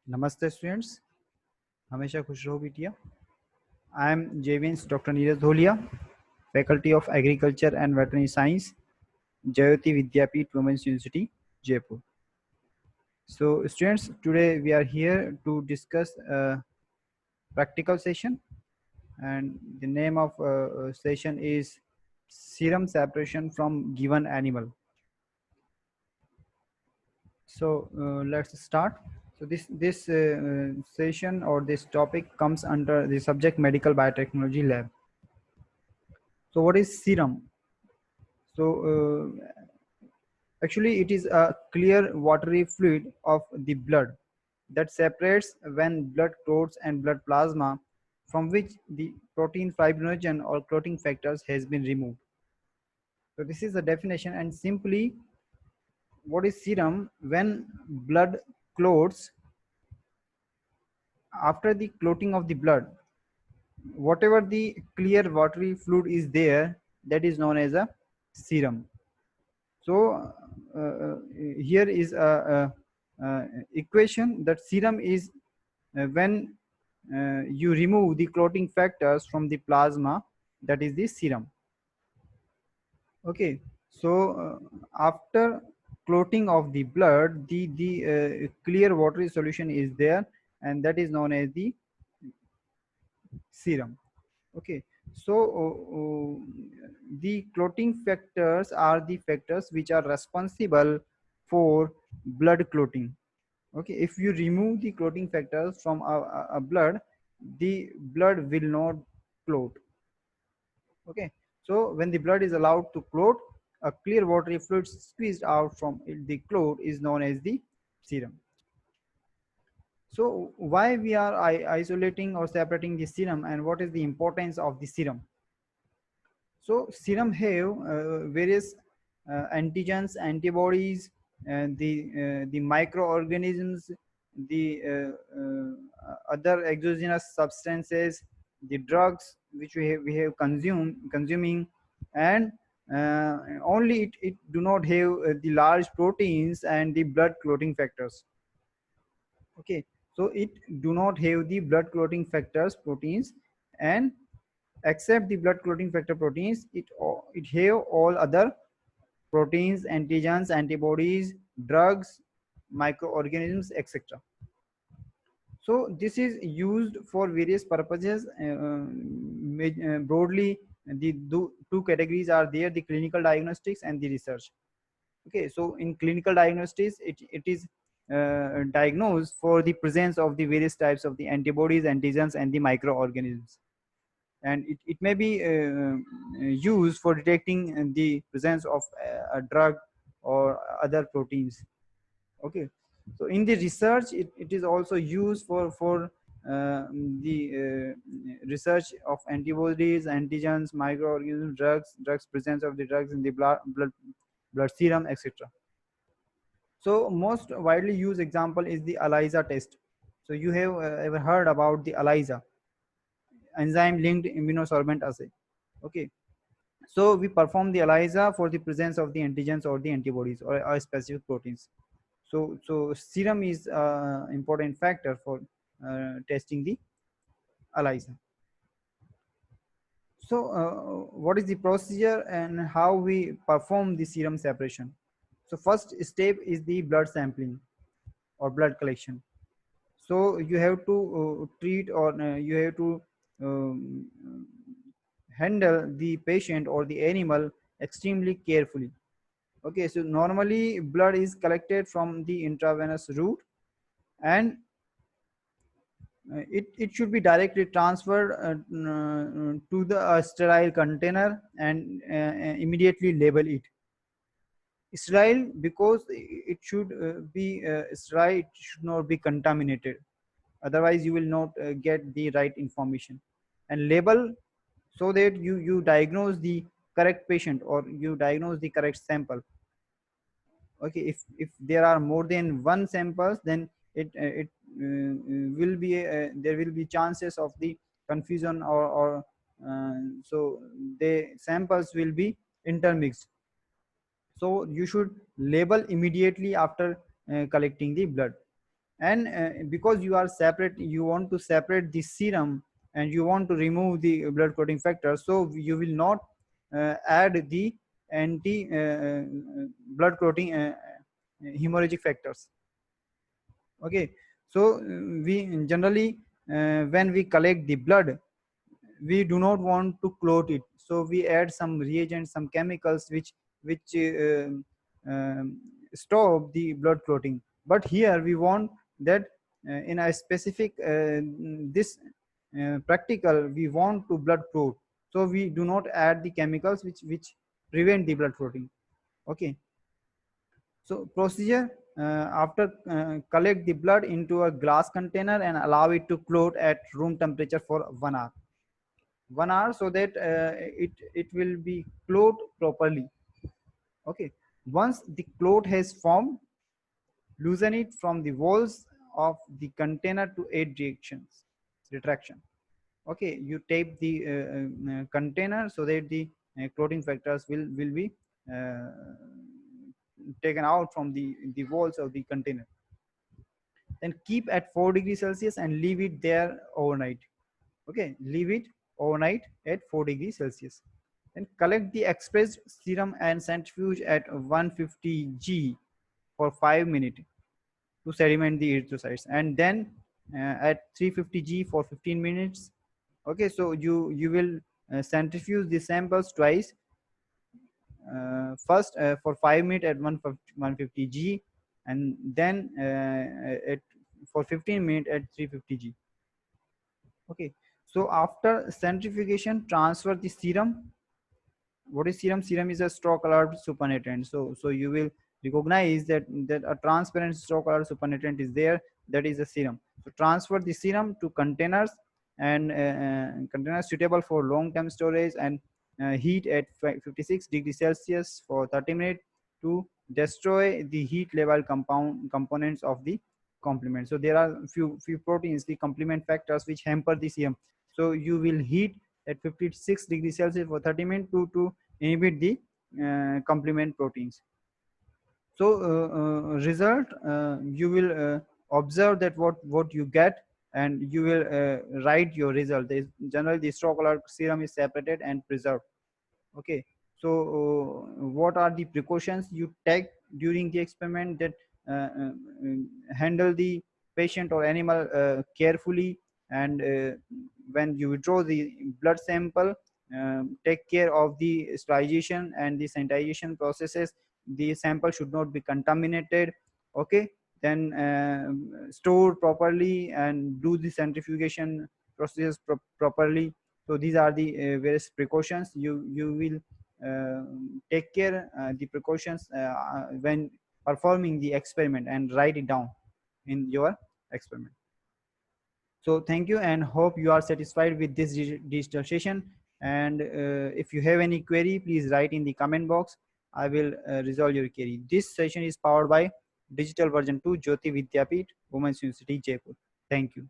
नमस्ते स्टूडेंट्स, हमेशा खुश रहो बिटिया। आई एम जेविंस doctor Neeraj Dholiya, faculty of agriculture and veterinary science, Jyoti Vidyapeeth women's university, Jaipur. So students, today we are here to discuss a practical session, and the name of session is serum separation from given animal. So let's start. So this session or this topic comes under the subject medical biotechnology lab. So what is serum? So actually it is a clear watery fluid of the blood that separates when blood clots and blood plasma from which the protein fibrinogen or clotting factors has been removed. So this is the definition, and simply what is serum? When blood clots, after the clotting of the blood, whatever the clear watery fluid is there, that is known as a serum. So here is a equation that serum is when you remove the clotting factors from the plasma, that is the serum. Okay, so after clotting of the blood, the clear watery solution is there, and that is known as the serum. Okay, so the clotting factors are the factors which are responsible for blood clotting. Okay, if you remove the clotting factors from a blood, the blood will not clot. Okay, so when the blood is allowed to clot, a clear watery fluid squeezed out from the clot is known as the serum. So why we are isolating or separating the serum, and what is the importance of the serum? So serum have various antigens, antibodies, and the microorganisms, the other exogenous substances, the drugs which we have consuming, and only it do not have the large proteins and the blood clotting factors. Okay, so it do not have the blood clotting factors proteins, and except the blood clotting factor proteins, it have all other proteins, antigens, antibodies, drugs, microorganisms, etc. So this is used for various purposes. Broadly, the two categories are there: the clinical diagnostics and the research. Okay, so in clinical diagnostics, it is diagnosed for the presence of the various types of the antibodies, antigens, and the microorganisms, and it may be used for detecting the presence of a drug or other proteins. Okay, so in the research, it is also used for the research of antibodies, antigens, microorganisms, drugs presence of the drugs in the blood serum, etc. So most widely used example is the ELISA test. So you have ever heard about the ELISA, enzyme linked immunosorbent assay. Okay, so we perform the ELISA for the presence of the antigens or the antibodies or specific proteins. So serum is important factor for testing the ELISA. So what is the procedure and how we perform the serum separation? So first step is the blood sampling or blood collection. So you have to treat, or you have to um, handle the patient or the animal extremely carefully. Okay, so normally blood is collected from the intravenous route, and it should be directly transferred to the sterile container, and immediately label it sterile, because it should be sterile. It should not be contaminated, otherwise you will not get the right information. And label, so that you diagnose the correct patient or you diagnose the correct sample. Okay, if there are more than one samples, then it will be there will be chances of the confusion, or so the samples will be intermixed. So you should label immediately after collecting the blood. And because you are separate, you want to separate the serum and you want to remove the blood clotting factor, so you will not add the anti blood clotting hemorrhagic factors. Okay, so we generally when we collect the blood, we do not want to clot it, so we add some reagents, some chemicals which stop the blood clotting. But here we want that in a specific this practical, we want to blood clot, so we do not add the chemicals which prevent the blood clotting. Okay, so procedure, after collect the blood into a glass container and allow it to clot at room temperature for 1 hour. 1 hour, so that it will be clot properly. Okay, once the clot has formed, loosen it from the walls of the container to aid retraction. Okay, you tape the container so that the clotting factors will be uh, taken out from the walls of the container. Then keep at 4 degrees Celsius and leave it there overnight. Okay, leave it overnight at 4 degrees Celsius. Then collect the expressed serum and centrifuge at 150 G for 5 minutes to sediment the erythrocytes, and then at 350 G for 15 minutes. Okay, so you will centrifuge the samples twice. First for 5 minutes at 150 G, and then for 15 minutes at 350 G. Okay, so after centrifugation, transfer the serum. What is serum? Serum is a straw colored supernatant. So you will recognize that a transparent straw colored supernatant is there, that is the serum. So transfer the serum to containers, and containers suitable for long term storage, and heat at 56 degrees Celsius for 30 minutes to destroy the heat level components of the complement. So there are few proteins, the complement factors, which hamper the serum. So you will heat at 56 degrees Celsius for 30 minutes to inhibit the complement proteins. So result, you will observe that what you get, and you will write your result. Generally the straw colored serum is separated and preserved. Okay, so what are the precautions you take during the experiment? That handle the patient or animal carefully, and when you withdraw the blood sample, take care of the sterilization and the sanitization processes. The sample should not be contaminated. Okay, then store properly and do the centrifugation processes properly. So these are the various precautions you will take care the precautions when performing the experiment, and write it down in your experiment. So thank you, and hope you are satisfied with this digital session. And if you have any query, please write in the comment box. I will resolve your query. This session is powered by Digital Version 2 Jyoti Vidyapeeth Women's University Jaipur. Thank you.